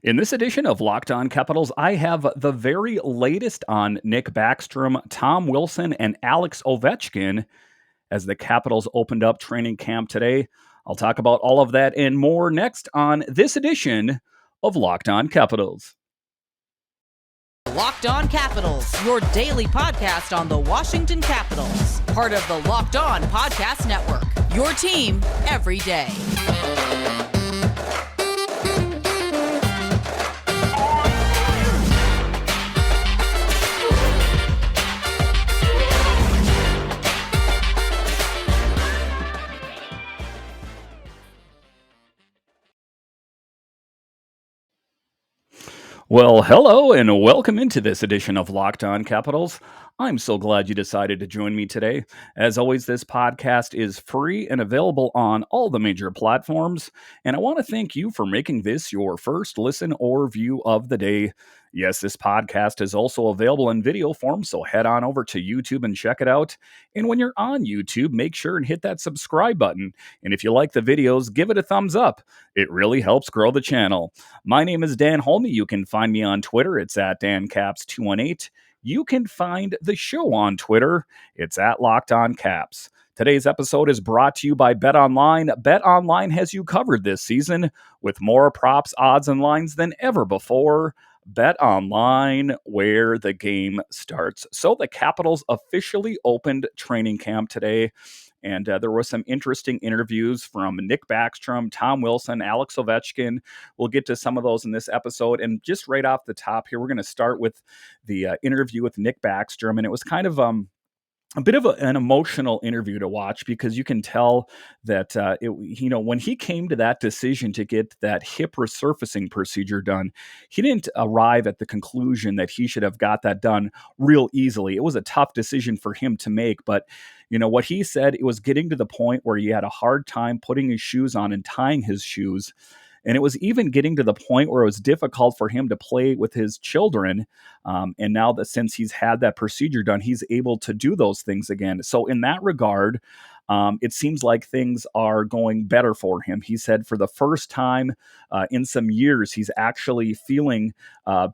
In this edition of Locked On Capitals, I have the very latest on Nick Baxter, Tom Wilson, and Alex Ovechkin as the Capitals opened up training camp today. I'll talk about all of that and more next on this edition of Locked On Capitals. Locked On Capitals, your daily podcast on the Washington Capitals. Part of the Locked On Podcast Network, your team every day. Well, hello and welcome into this edition of Locked On Capitals. I'm so glad you decided to join me today. As always, this podcast is free and available on all the major platforms, and I want to thank you for making this your first listen or view of the day. Yes, this podcast is also available in video form, so head on over to YouTube and check it out. And when you're on YouTube, make sure and hit that subscribe button. And if you like the videos, give it a thumbs up. It really helps grow the channel. My name is Dan Holme. You can find me on Twitter. It's at DanCaps218. You can find the show on Twitter. It's at Locked On Caps. Today's episode is brought to you by BetOnline. BetOnline has you covered this season with more props, odds, and lines than ever before. BetOnline, where the game starts. So the Capitals officially opened training camp today. And there were some interesting interviews from Nick Baxter, Tom Wilson, Alex Ovechkin. We'll get to some of those in this episode. And just right off the top here, we're going to start with the interview with Nick Baxter. And it was kind of a bit of an emotional interview to watch because you can tell that, when he came to that decision to get that hip resurfacing procedure done, he didn't arrive at the conclusion that he should have got that done real easily. It was a tough decision for him to make, but what he said, it was getting to the point where he had a hard time putting his shoes on and tying his shoes. And it was even getting to the point where it was difficult for him to play with his children. And now that since he's had that procedure done, he's able to do those things again. So in that regard, it seems like things are going better for him. He said for the first time in some years, he's actually feeling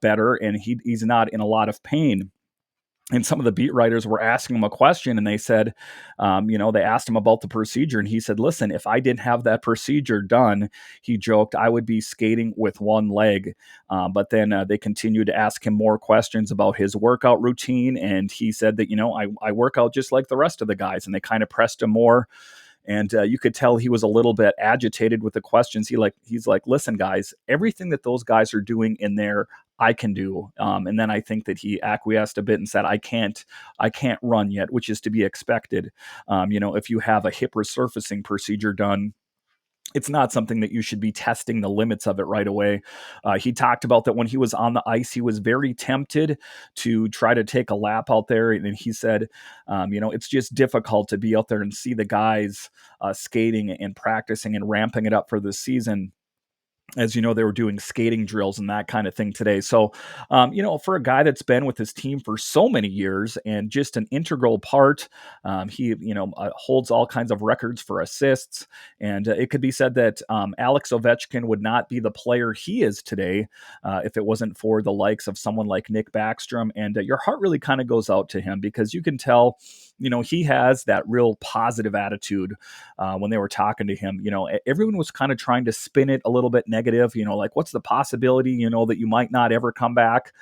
better and he's not in a lot of pain. And some of the beat writers were asking him a question and they said, they asked him about the procedure. And he said, listen, if I didn't have that procedure done, he joked, I would be skating with one leg. But then they continued to ask him more questions about his workout routine. And he said that, I work out just like the rest of the guys. And they kind of pressed him more. And you could tell he was a little bit agitated with the questions. He's like, listen, guys, everything that those guys are doing in there, I can do. And then I think that he acquiesced a bit and said, I can't run yet, which is to be expected. If you have a hip resurfacing procedure done, it's not something that you should be testing the limits of it right away. He talked about that when he was on the ice, he was very tempted to try to take a lap out there. And he said, it's just difficult to be out there and see the guys skating and practicing and ramping it up for the season. As you know, they were doing skating drills and that kind of thing today. So, for a guy that's been with his team for so many years and just an integral part, he holds all kinds of records for assists. And it could be said that Alex Ovechkin would not be the player he is today if it wasn't for the likes of someone like Nick Baxter. And your heart really kind of goes out to him because you can tell, he has that real positive attitude when they were talking to him. Everyone was kind of trying to spin it a little bit negative, like what's the possibility, that you might not ever come back.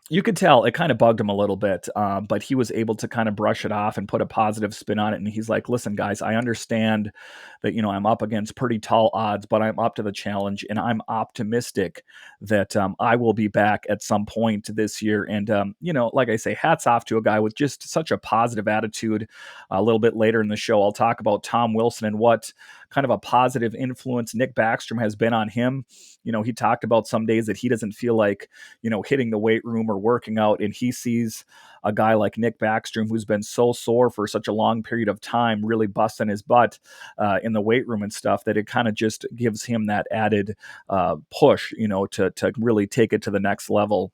You could tell it kind of bugged him a little bit, but he was able to kind of brush it off and put a positive spin on it. And he's like, listen, guys, I understand that, I'm up against pretty tall odds, but I'm up to the challenge and I'm optimistic that I will be back at some point this year. And, like I say, hats off to a guy with just such a positive attitude. A little bit later in the show, I'll talk about Tom Wilson and what kind of a positive influence Nick Baxter has been on him. He talked about some days that he doesn't feel like, hitting the weight room or working out. And he sees a guy like Nick Baxter, who's been so sore for such a long period of time, really busting his butt in the weight room and stuff, that it kind of just gives him that added push, to really take it to the next level.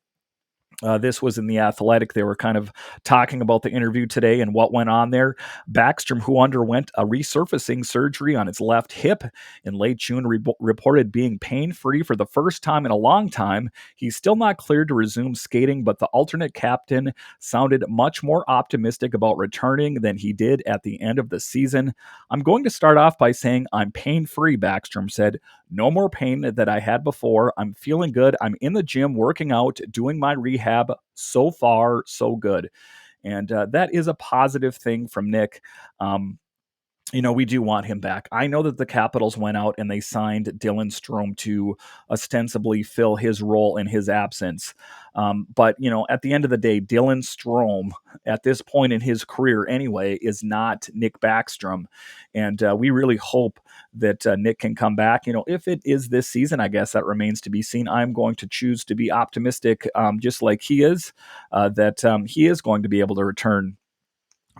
This was in The Athletic. They were kind of talking about the interview today and what went on there. Backstrom, who underwent a resurfacing surgery on his left hip in late June, reported being pain-free for the first time in a long time. He's still not cleared to resume skating, but the alternate captain sounded much more optimistic about returning than he did at the end of the season. I'm going to start off by saying I'm pain-free, Backstrom said. No more pain that I had before. I'm feeling good. I'm in the gym working out, doing my rehab. So far, so good. And that is a positive thing from Nick. We do want him back. I know that the Capitals went out and they signed Dylan Strome to ostensibly fill his role in his absence. But, at the end of the day, Dylan Strome, at this point in his career anyway, is not Nick Backstrom. And we really hope that Nick can come back. If it is this season, I guess that remains to be seen. I'm going to choose to be optimistic, just like he is, that he is going to be able to return.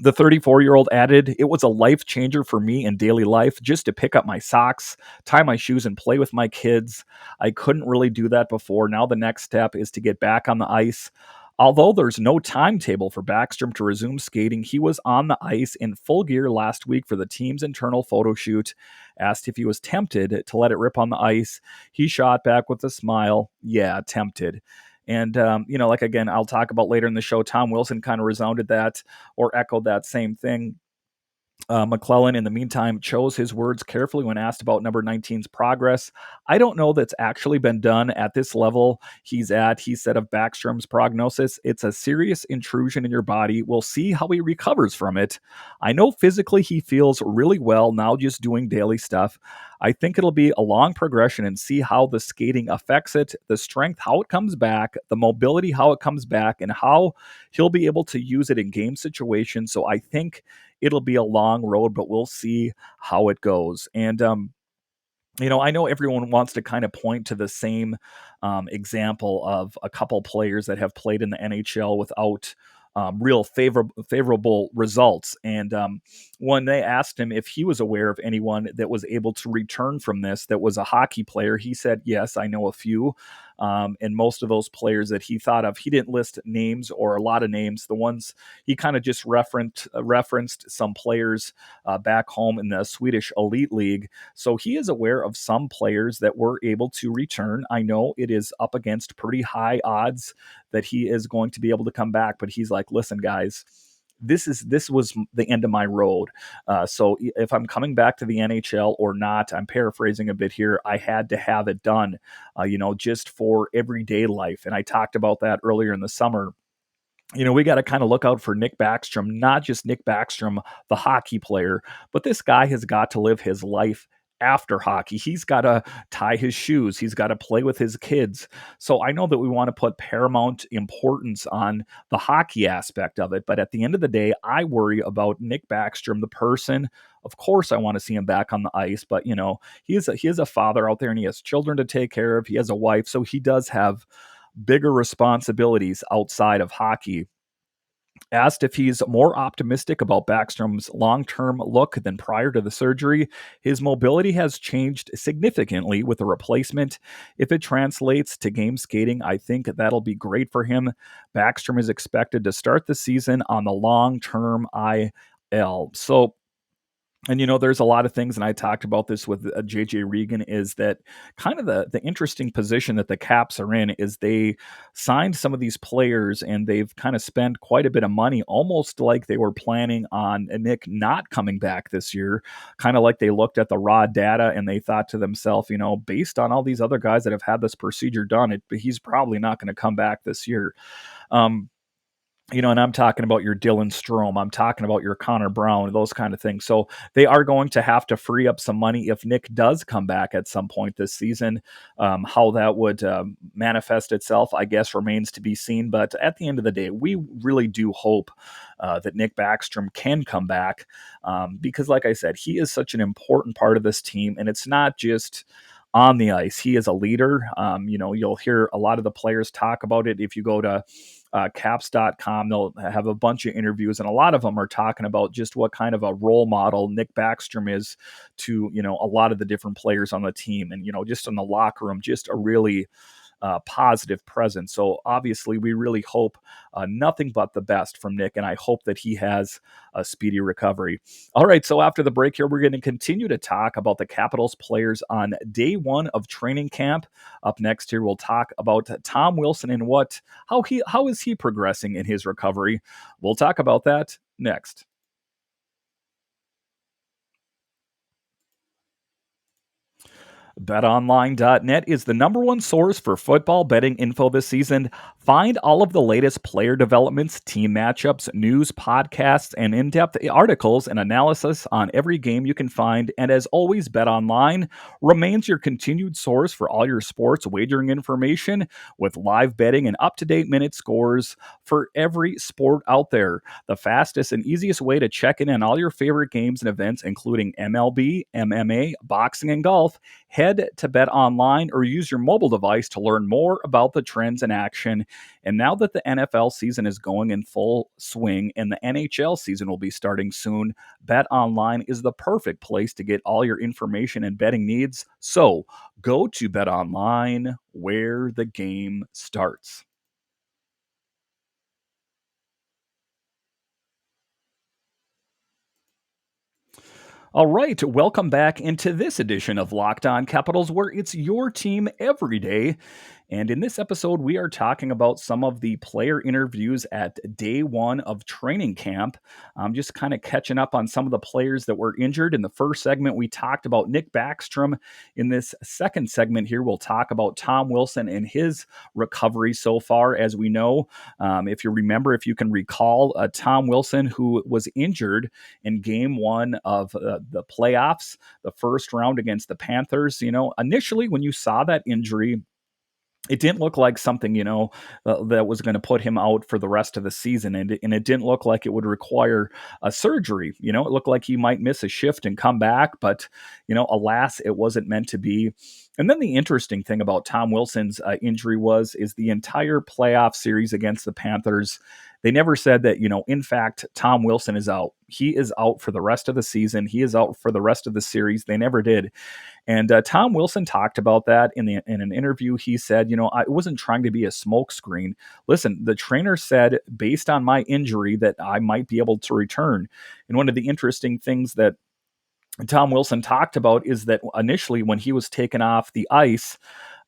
The 34-year-old added, "It was a life changer for me in daily life just to pick up my socks, tie my shoes, and play with my kids. I couldn't really do that before. Now the next step is to get back on the ice." Although there's no timetable for Backstrom to resume skating, he was on the ice in full gear last week for the team's internal photo shoot. Asked if he was tempted to let it rip on the ice, he shot back with a smile, "Yeah, tempted." And, like, again, I'll talk about later in the show, Tom Wilson kind of resounded that or echoed that same thing. McClellan, in the meantime, chose his words carefully when asked about number 19's progress. "I don't know that's actually been done at this level he's at," he said of Backstrom's prognosis. "It's a serious intrusion in your body. We'll see how he recovers from it. I know physically he feels really well now just doing daily stuff. I think it'll be a long progression and see how the skating affects it, the strength, how it comes back, the mobility, how it comes back, and how he'll be able to use it in game situations. So I think it'll be a long road, but we'll see how it goes." And I know everyone wants to kind of point to the same example of a couple players that have played in the NHL without real favorable results. And when they asked him if he was aware of anyone that was able to return from this that was a hockey player, he said, "Yes, I know a few." And most of those players that he thought of, he didn't list names or a lot of names. The ones he kind of just referenced some players back home in the Swedish Elite League. So he is aware of some players that were able to return. I know it is up against pretty high odds that he is going to be able to come back, but he's like, "Listen, guys, this was the end of my road. So if I'm coming back to the NHL or not," I'm paraphrasing a bit here, "I had to have it done, just for everyday life." And I talked about that earlier in the summer. We got to kind of look out for Nick Backstrom, not just Nick Backstrom, the hockey player, but this guy has got to live his life after hockey. He's got to tie his shoes. He's got to play with his kids. So I know that we want to put paramount importance on the hockey aspect of it. But at the end of the day, I worry about Nick Backstrom, the person. Of course, I want to see him back on the ice, but he is a father out there and he has children to take care of. He has a wife. So he does have bigger responsibilities outside of hockey. Asked if he's more optimistic about Backstrom's long-term look than prior to the surgery, his mobility has changed significantly with the replacement. "If it translates to game skating, I think that'll be great for him." Backstrom is expected to start the season on the long-term IL. So, and there's a lot of things, and I talked about this with JJ Regan, is that kind of the interesting position that the Caps are in is they signed some of these players and they've kind of spent quite a bit of money, almost like they were planning on Nick not coming back this year, kind of like they looked at the raw data and they thought to themselves, based on all these other guys that have had this procedure done, he's probably not going to come back this year. And I'm talking about your Dylan Strome, I'm talking about your Connor Brown, those kind of things. So they are going to have to free up some money if Nick does come back at some point this season. How that would manifest itself, I guess, remains to be seen. But at the end of the day, we really do hope that Nick Backstrom can come back because, like I said, he is such an important part of this team. And it's not just on the ice. He is a leader. You'll hear a lot of the players talk about it. If you go to caps.com, they'll have a bunch of interviews, and a lot of them are talking about just what kind of a role model Nick Backstrom is to, a lot of the different players on the team. And, just in the locker room, just a really positive presence. So obviously, we really hope nothing but the best from Nick, and I hope that he has a speedy recovery. All right, so after the break here, we're going to continue to talk about the Capitals players on day one of training camp. Up next here, we'll talk about Tom Wilson and how is he progressing in his recovery. We'll talk about that next. BetOnline.net is the number one source for football betting info this season. Find all of the latest player developments, team matchups, news, podcasts, and in-depth articles and analysis on every game you can find. And as always, BetOnline remains your continued source for all your sports wagering information with live betting and up-to-date minute scores for every sport out there. The fastest and easiest way to check in on all your favorite games and events, including MLB, MMA, boxing, and golf. Head to Bet Online or use your mobile device to learn more about the trends in action. And now that the NFL season is going in full swing and the NHL season will be starting soon, Bet Online is the perfect place to get all your information and betting needs. So go to Bet Online where the game starts. All right, welcome back into this edition of Locked On Capitals, where it's your team every day. And in this episode, we are talking about some of the player interviews at day one of training camp. I'm just kind of catching up on some of the players that were injured. In the first segment, we talked about Nick Baxter. In this second segment here, we'll talk about Tom Wilson and his recovery so far. As we know, if you remember, if you can recall, Tom Wilson, who was injured in game one of the playoffs, the first round against the Panthers. Initially when you saw that injury, it didn't look like something, that was going to put him out for the rest of the season. And it didn't look like it would require a surgery. It looked like he might miss a shift and come back. But, alas, it wasn't meant to be. And then the interesting thing about Tom Wilson's injury is the entire playoff series against the Panthers. They never said that, in fact, Tom Wilson is out. He is out for the rest of the season. He is out for the rest of the series. They never did. And Tom Wilson talked about that in an interview. He said, I wasn't trying to be a smokescreen. Listen, the trainer said, based on my injury, that I might be able to return. And one of the interesting things that Tom Wilson talked about is that initially when he was taken off the ice,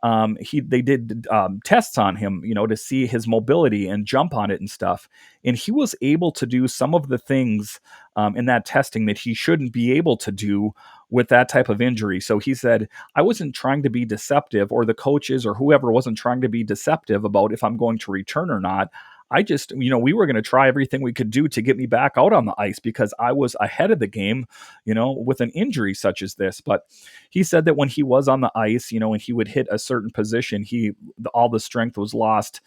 they did tests on him, to see his mobility and jump on it and stuff. And he was able to do some of the things in that testing that he shouldn't be able to do with that type of injury. So he said, I wasn't trying to be deceptive, or the coaches or whoever wasn't trying to be deceptive about if I'm going to return or not. I just, we were going to try everything we could do to get me back out on the ice because I was ahead of the game, with an injury such as this. But he said that when he was on the ice, and he would hit a certain position, all the strength was lost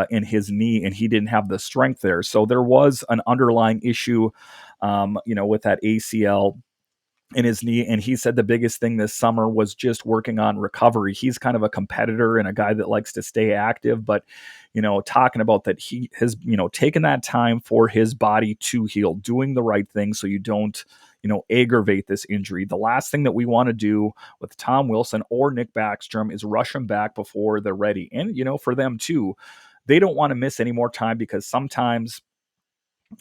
in his knee, and he didn't have the strength there. So there was an underlying issue, with that ACL in his knee. And he said the biggest thing this summer was just working on recovery. He's kind of a competitor and a guy that likes to stay active, but, talking about that he has, taken that time for his body to heal, doing the right thing so you don't, aggravate this injury. The last thing that we want to do with Tom Wilson or Nick Backstrom is rush them back before they're ready. And, for them too, they don't want to miss any more time because sometimes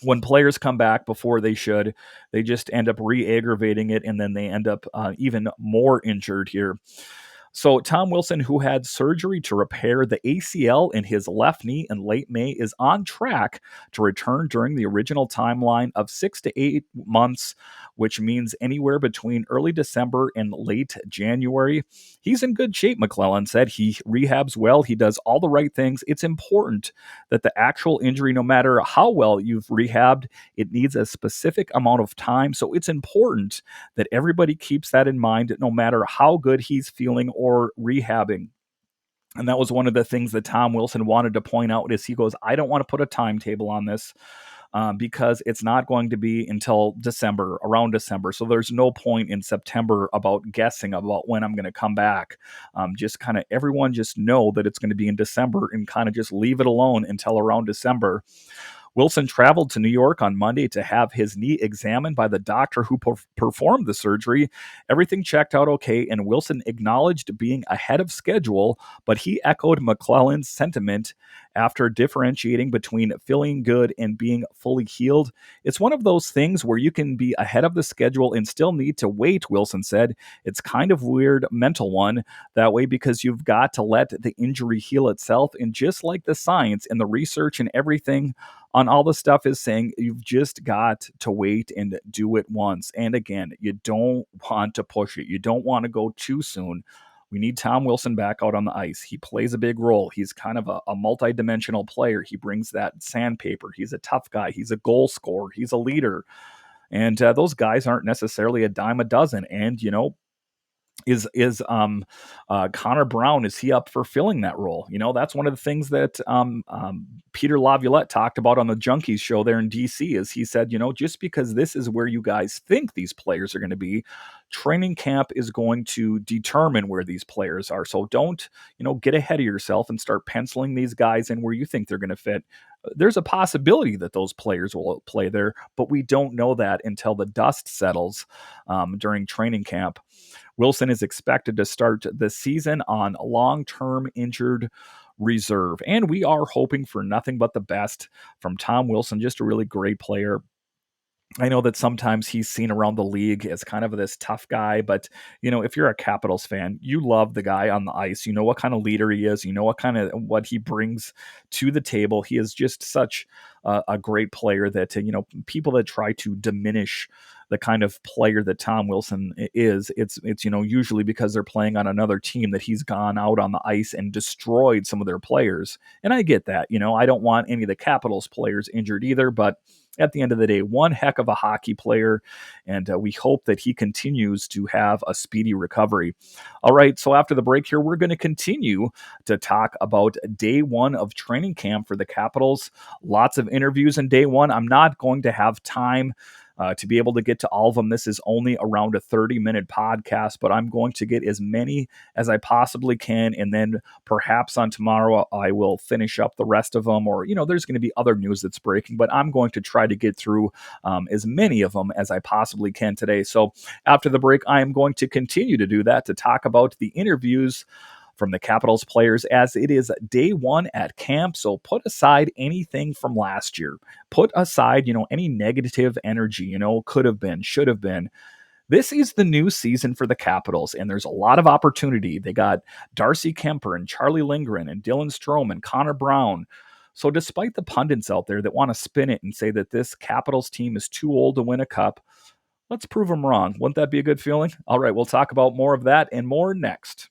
when players come back before they should, they just end up re-aggravating it, and then they end up even more injured here. So Tom Wilson, who had surgery to repair the ACL in his left knee in late May, is on track to return during the original timeline of 6 to 8 months, which means anywhere between early December and late January. He's in good shape, McClellan said. He rehabs well. He does all the right things. It's important that the actual injury, no matter how well you've rehabbed, it needs a specific amount of time. So it's important that everybody keeps that in mind, no matter how good he's feeling or rehabbing. And that was one of the things that Tom Wilson wanted to point out is he goes, I don't want to put a timetable on this because it's not going to be until around December. So there's no point in September about guessing about when I'm going to come back. Just kind of everyone just know that it's going to be in December and kind of just leave it alone until around December. Wilson traveled to New York on Monday to have his knee examined by the doctor who performed the surgery. Everything checked out okay, and Wilson acknowledged being ahead of schedule, but he echoed McClellan's sentiment after differentiating between feeling good and being fully healed. It's one of those things where you can be ahead of the schedule and still need to wait, Wilson said. It's kind of weird mental one that way because you've got to let the injury heal itself. And just like the science and the research and everything on all the stuff is saying, you've just got to wait and do it once. And again, you don't want to push it. You don't want to go too soon. We need Tom Wilson back out on the ice. He plays a big role. He's kind of a multi-dimensional player. He brings that sandpaper. He's a tough guy. He's a goal scorer. He's a leader. And those guys aren't necessarily a dime a dozen. And, is Connor Brown, is he up for filling that role? That's one of the things that Peter Laviolette talked about on the Junkies show there in DC. Is he said, just because this is where you guys think these players are going to be, training camp is going to determine where these players are. So don't get ahead of yourself and start penciling these guys in where you think they're going to fit. There's a possibility that those players will play there, but we don't know that until the dust settles during training camp. Wilson is expected to start the season on long-term injured reserve, and we are hoping for nothing but the best from Tom Wilson, just a really great player. I know that sometimes he's seen around the league as kind of this tough guy, but if you're a Capitals fan, you love the guy on the ice. You know what kind of leader he is. You know what he brings to the table. He is just such a great player that people that try to diminish the kind of player that Tom Wilson is, it's usually because they're playing on another team that he's gone out on the ice and destroyed some of their players. And I get that. I don't want any of the Capitals players injured either, but at the end of the day, one heck of a hockey player, and we hope that he continues to have a speedy recovery. All right, so after the break here, we're going to continue to talk about day one of training camp for the Capitals. Lots of interviews in day one. I'm not going to have time to be able to get to all of them. This is only around a 30-minute podcast, but I'm going to get as many as I possibly can, and then perhaps on tomorrow I will finish up the rest of them, or there's going to be other news that's breaking, but I'm going to try to get through as many of them as I possibly can today. So after the break, I am going to continue to do that, to talk about the interviews from the Capitals players, as it is day one at camp. So put aside anything from last year. Put aside, any negative energy, could have been, should have been. This is the new season for the Capitals, and there's a lot of opportunity. They got Darcy Kuemper and Charlie Lindgren and Dylan Strome and Connor Brown. So despite the pundits out there that want to spin it and say that this Capitals team is too old to win a cup, let's prove them wrong. Wouldn't that be a good feeling? All right, we'll talk about more of that and more next.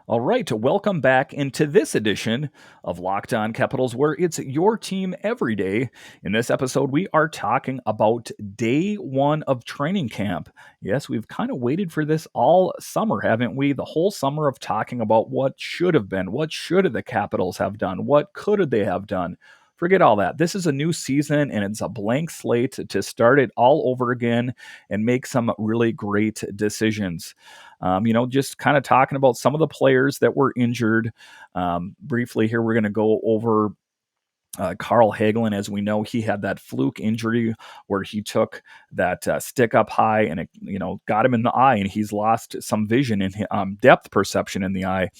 All right, welcome back into this edition of Locked On Capitals, where it's your team every day. In this episode, we are talking about day one of training camp. Yes, we've kind of waited for this all summer, haven't we? The whole summer of talking about what should have been, what should the Capitals have done, what could they have done. Forget all that. This is a new season, and it's a blank slate to start it all over again and make some really great decisions. Just kind of talking about some of the players that were injured. Briefly here, we're going to go over Carl Hagelin. As we know, he had that fluke injury where he took that stick up high and it, got him in the eye, and he's lost some vision in depth perception in the eye.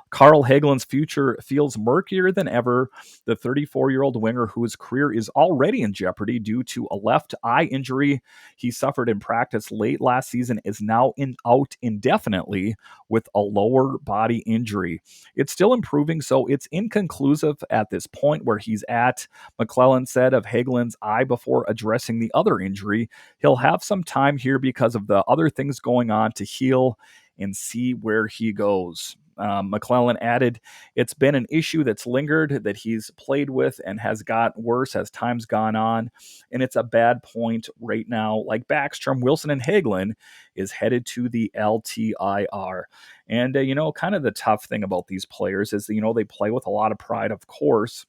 Carl Hagelin's future feels murkier than ever. The 34-year-old winger, whose career is already in jeopardy due to a left eye injury he suffered in practice late last season, is now out indefinitely with a lower body injury. It's still improving, so it's inconclusive at this point where he's at. McClellan said of Hagelin's eye before addressing the other injury, he'll have some time here because of the other things going on to heal and see where he goes. McClellan added, it's been an issue that's lingered, that he's played with and has got worse as time's gone on. And it's a bad point right now. Like Backstrom, Wilson, and Hagelin is headed to the LTIR. And, kind of the tough thing about these players is, they play with a lot of pride, of course,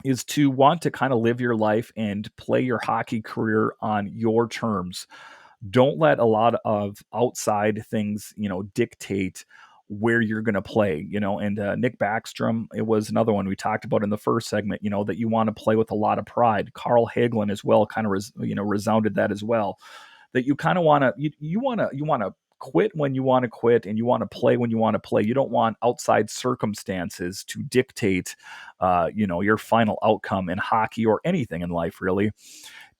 is to want to kind of live your life and play your hockey career on your terms. Don't let a lot of outside things, dictate where you're going to play, and Nick Backstrom, it was another one we talked about in the first segment, that you want to play with a lot of pride. Carl Hagelin as well kind of, resounded that as well, that you kind of want to, you want to quit when you want to quit, and you want to play when you want to play. You don't want outside circumstances to dictate, your final outcome in hockey or anything in life, really.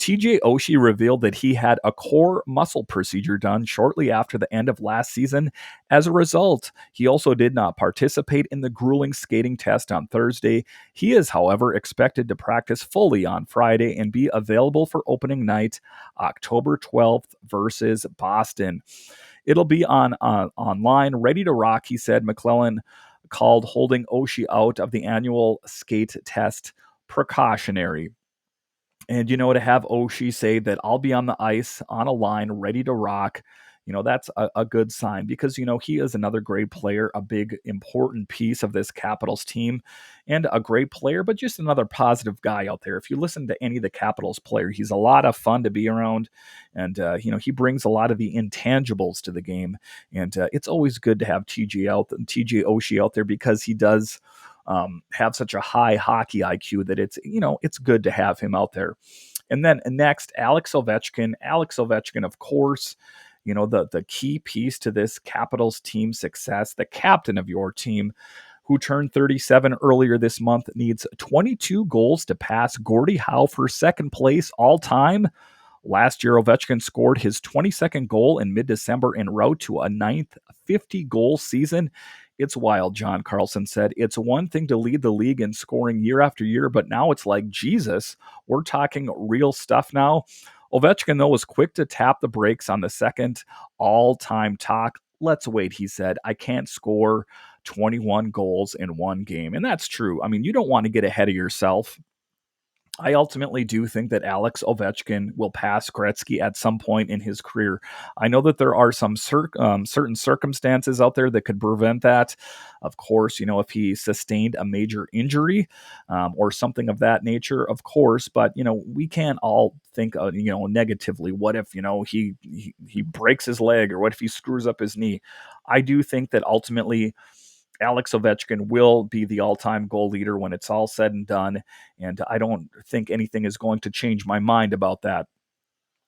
TJ Oshie revealed that he had a core muscle procedure done shortly after the end of last season. As a result, he also did not participate in the grueling skating test on Thursday. He is, however, expected to practice fully on Friday and be available for opening night, October 12th versus Boston. It'll be online, ready to rock, he said. McClellan called holding Oshie out of the annual skate test precautionary. And, to have Oshie say that I'll be on the ice, on a line, ready to rock, that's a good sign because, he is another great player, a big, important piece of this Capitals team, and a great player, but just another positive guy out there. If you listen to any of the Capitals player, he's a lot of fun to be around. And, he brings a lot of the intangibles to the game. And it's always good to have TJ Oshie out there because he does have such a high hockey IQ that it's good to have him out there. And then next, Alex Ovechkin. Alex Ovechkin, of course, the key piece to this Capitals team success, the captain of your team, who turned 37 earlier this month, needs 22 goals to pass Gordie Howe for second place all time. Last year, Ovechkin scored his 22nd goal in mid-December en route to a ninth 50-goal season. It's wild, John Carlson said. It's one thing to lead the league in scoring year after year, but now it's like, Jesus, we're talking real stuff now. Ovechkin, though, was quick to tap the brakes on the second all-time talk. Let's wait, he said. I can't score 21 goals in one game. And that's true. I mean, you don't want to get ahead of yourself. I ultimately do think that Alex Ovechkin will pass Gretzky at some point in his career. I know that there are some certain circumstances out there that could prevent that. Of course, if he sustained a major injury or something of that nature, of course. But we can't all think negatively. What if he breaks his leg, or what if he screws up his knee? I do think that ultimately Alex Ovechkin will be the all-time goal leader when it's all said and done, and I don't think anything is going to change my mind about that.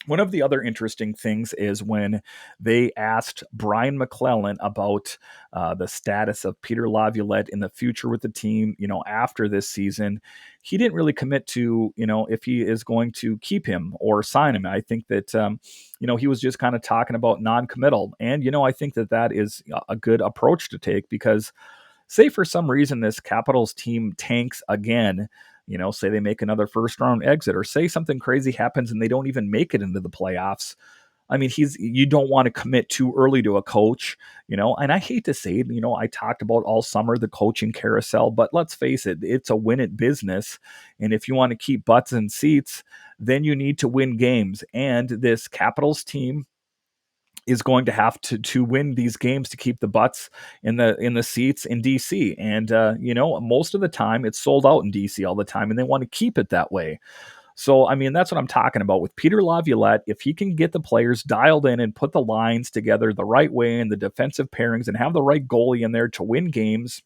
One of the other interesting things is when they asked Brian McClellan about the status of Peter Laviolette in the future with the team, after this season, he didn't really commit to, if he is going to keep him or sign him. I think that, he was just kind of talking about non-committal. And, I think that that is a good approach to take because say for some reason this Capitals team tanks again, say they make another first round exit, or say something crazy happens and they don't even make it into the playoffs. I mean, you don't want to commit too early to a coach, and I hate to say it, I talked about all summer the coaching carousel, but let's face it, it's a win it business. And if you want to keep butts in seats, then you need to win games. And this Capitals team is going to have to win these games to keep the butts in the seats in DC. And most of the time it's sold out in DC all the time, and they want to keep it that way. So, I mean, that's what I'm talking about with Peter Laviolette. If he can get the players dialed in and put the lines together the right way and the defensive pairings and have the right goalie in there to win games,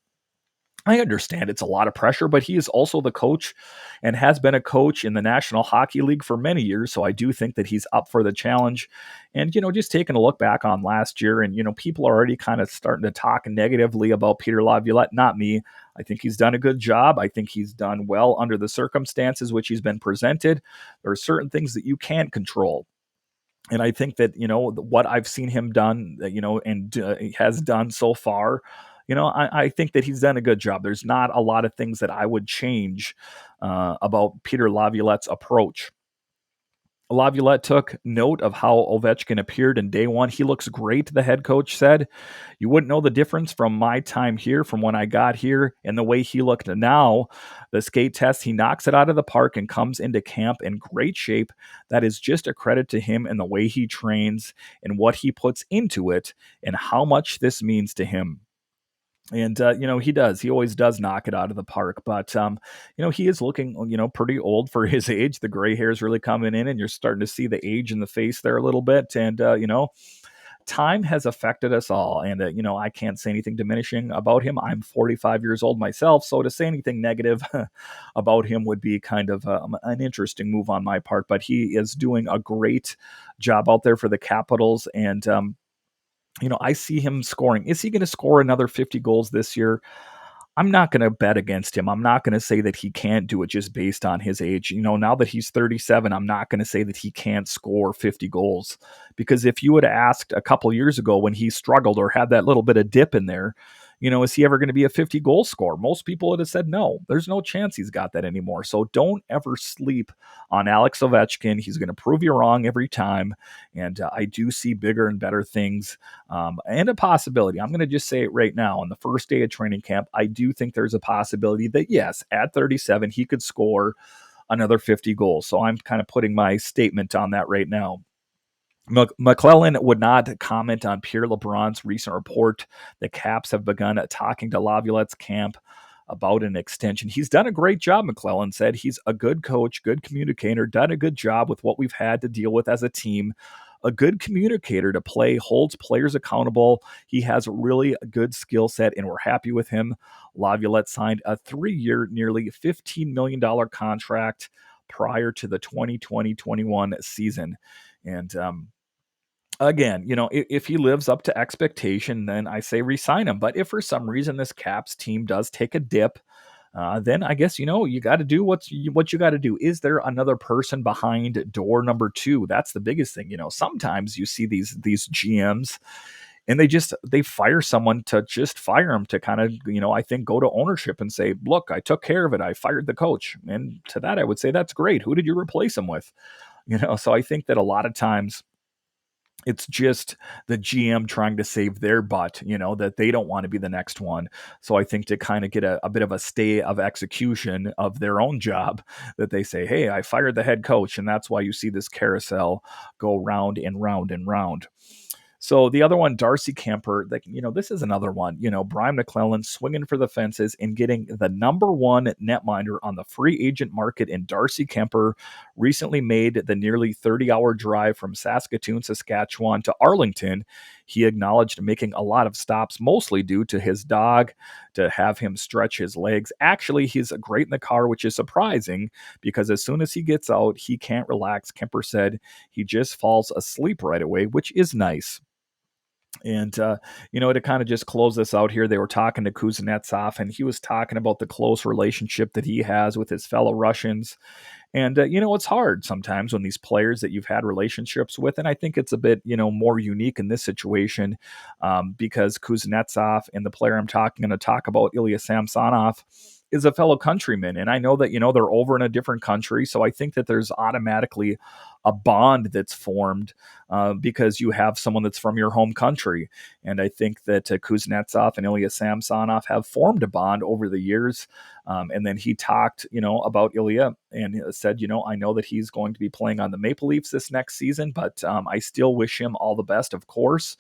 I understand it's a lot of pressure, but he is also the coach and has been a coach in the National Hockey League for many years. So I do think that he's up for the challenge. And, just taking a look back on last year, and, people are already kind of starting to talk negatively about Peter Laviolette, not me. I think he's done a good job. I think he's done well under the circumstances which he's been presented. There are certain things that you can't control. And I think that, what I've seen him done, and has done so far, I think that he's done a good job. There's not a lot of things that I would change about Peter Laviolette's approach. Laviolette took note of how Ovechkin appeared in day one. He looks great, the head coach said. You wouldn't know the difference from my time here, from when I got here, and the way he looked now. The skate test, he knocks it out of the park and comes into camp in great shape. That is just a credit to him and the way he trains and what he puts into it and how much this means to him. And, he does. He always does knock it out of the park. But, he is looking, pretty old for his age. The gray hair is really coming in, and you're starting to see the age in the face there a little bit. And, time has affected us all. And, I can't say anything diminishing about him. I'm 45 years old myself. So to say anything negative about him would be kind of an interesting move on my part. But he is doing a great job out there for the Capitals. And, I see him scoring. Is he going to score another 50 goals this year? I'm not going to bet against him. I'm not going to say that he can't do it just based on his age. Now that he's 37, I'm not going to say that he can't score 50 goals. Because if you had asked a couple years ago when he struggled or had that little bit of dip in there, is he ever going to be a 50 goal scorer? Most people would have said no. There's no chance he's got that anymore. So don't ever sleep on Alex Ovechkin. He's going to prove you wrong every time. And I do see bigger and better things and a possibility. I'm going to just say it right now. On the first day of training camp, I do think there's a possibility that, yes, at 37, he could score another 50 goals. So I'm kind of putting my statement on that right now. McClellan would not comment on Pierre LeBrun's recent report. The Caps have begun talking to Laviolette's camp about an extension. He's done a great job, McClellan said. He's a good coach, good communicator, done a good job with what we've had to deal with as a team. A good communicator to play, holds players accountable. He has really a good skill set, and we're happy with him. Laviolette signed a 3-year, nearly $15 million contract prior to the 2020-21 season. And again, if he lives up to expectation, then I say re-sign him. But if for some reason this Caps team does take a dip, then I guess, you got to do what you got to do. Is there another person behind door number 2? That's the biggest thing. Sometimes you see these GMs and they fire someone to just fire them to kind of, I think go to ownership and say, look, I took care of it. I fired the coach. And to that, I would say that's great. Who did you replace him with? So I think that a lot of times it's just the GM trying to save their butt, that they don't want to be the next one. So I think to kind of get a bit of a stay of execution of their own job, that they say, hey, I fired the head coach. And that's why you see this carousel go round and round and round. So the other one, Darcy Kuemper, this is another one. Brian McClellan swinging for the fences and getting the number 1 netminder on the free agent market in Darcy Kuemper recently made the nearly 30-hour drive from Saskatoon, Saskatchewan to Arlington. He acknowledged making a lot of stops, mostly due to his dog, to have him stretch his legs. Actually, he's great in the car, which is surprising because as soon as he gets out, he can't relax. Kuemper said he just falls asleep right away, which is nice. And, to kind of just close this out here, they were talking to Kuznetsov, and he was talking about the close relationship that he has with his fellow Russians. And, it's hard sometimes when these players that you've had relationships with, and I think it's a bit, more unique in this situation because Kuznetsov and the player I'm going to talk about, Ilya Samsonov, is a fellow countryman. And I know that, they're over in a different country. So I think that there's automatically a bond that's formed because you have someone that's from your home country. And I think that Kuznetsov and Ilya Samsonov have formed a bond over the years. And then he talked, about Ilya and said, I know that he's going to be playing on the Maple Leafs this next season, but I still wish him all the best, of course.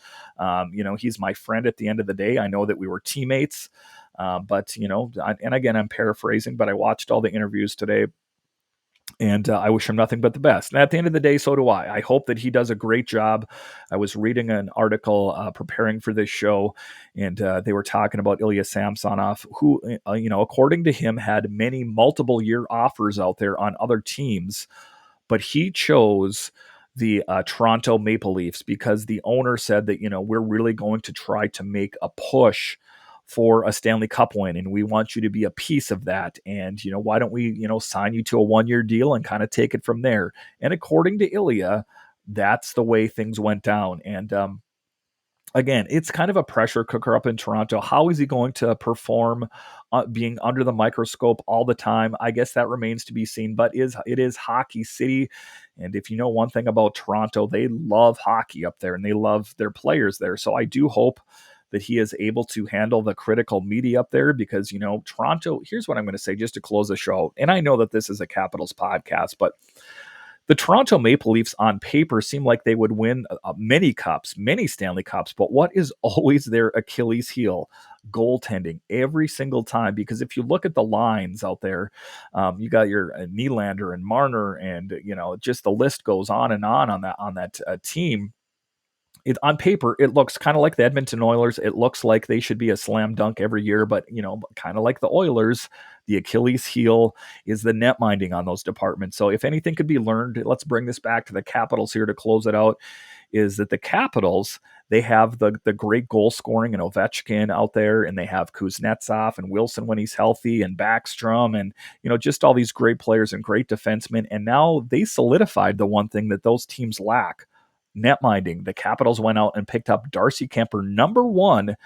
He's my friend at the end of the day. I know that we were teammates. But, and again, I'm paraphrasing, but I watched all the interviews today. And I wish him nothing but the best. And at the end of the day, so do I. I hope that he does a great job. I was reading an article preparing for this show, and they were talking about Ilya Samsonov, who, according to him, had many multiple-year offers out there on other teams, but he chose the Toronto Maple Leafs because the owner said that, we're really going to try to make a push for a Stanley Cup win, and we want you to be a piece of that. And, why don't we, sign you to a 1-year deal and kind of take it from there? And according to Ilya, that's the way things went down. And again, it's kind of a pressure cooker up in Toronto. How is he going to perform being under the microscope all the time? I guess that remains to be seen, but it is Hockey City. And if you know one thing about Toronto, they love hockey up there and they love their players there. So I do hope that he is able to handle the critical media up there because, Toronto, here's what I'm going to say just to close the show. And I know that this is a Capitals podcast, but The Toronto Maple Leafs on paper seem like they would win many cups, many Stanley Cups, but what is always their Achilles heel? Goaltending every single time. Because if you look at the lines out there, you got your Nylander and Marner, and just the list goes on that team. On paper, it looks kind of like the Edmonton Oilers. It looks like they should be a slam dunk every year, but kind of like the Oilers, the Achilles heel is the net minding on those departments. So if anything could be learned, let's bring this back to the Capitals here to close it out. Is that the Capitals? They have the great goal scoring and Ovechkin out there, and they have Kuznetsov and Wilson when he's healthy, and Backstrom, and just all these great players and great defensemen. And now they solidified the one thing that those teams lack: netminding. The Capitals went out and picked up Darcy Kuemper, number one,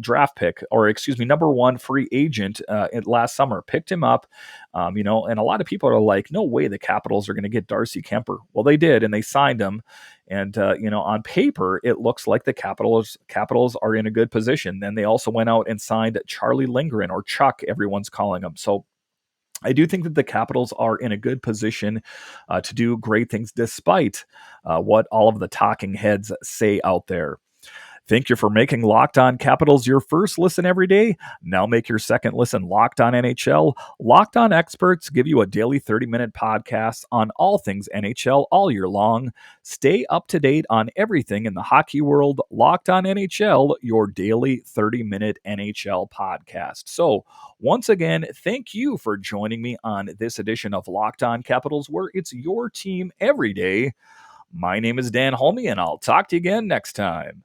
draft pick, or excuse me, number one free agent last summer. Picked him up, and a lot of people are like, no way the Capitals are going to get Darcy Kuemper. Well, they did, and they signed him. And, on paper, it looks like the Capitals are in a good position. Then they also went out and signed Charlie Lindgren, or Chuck, everyone's calling him. So I do think that the Capitals are in a good position to do great things, despite what all of the talking heads say out there. Thank you for making Locked On Capitals your first listen every day. Now make your second listen Locked On NHL. Locked On experts give you a daily 30-minute podcast on all things NHL all year long. Stay up to date on everything in the hockey world. Locked On NHL, your daily 30-minute NHL podcast. So, once again, thank you for joining me on this edition of Locked On Capitals, where it's your team every day. My name is Dan Holme, and I'll talk to you again next time.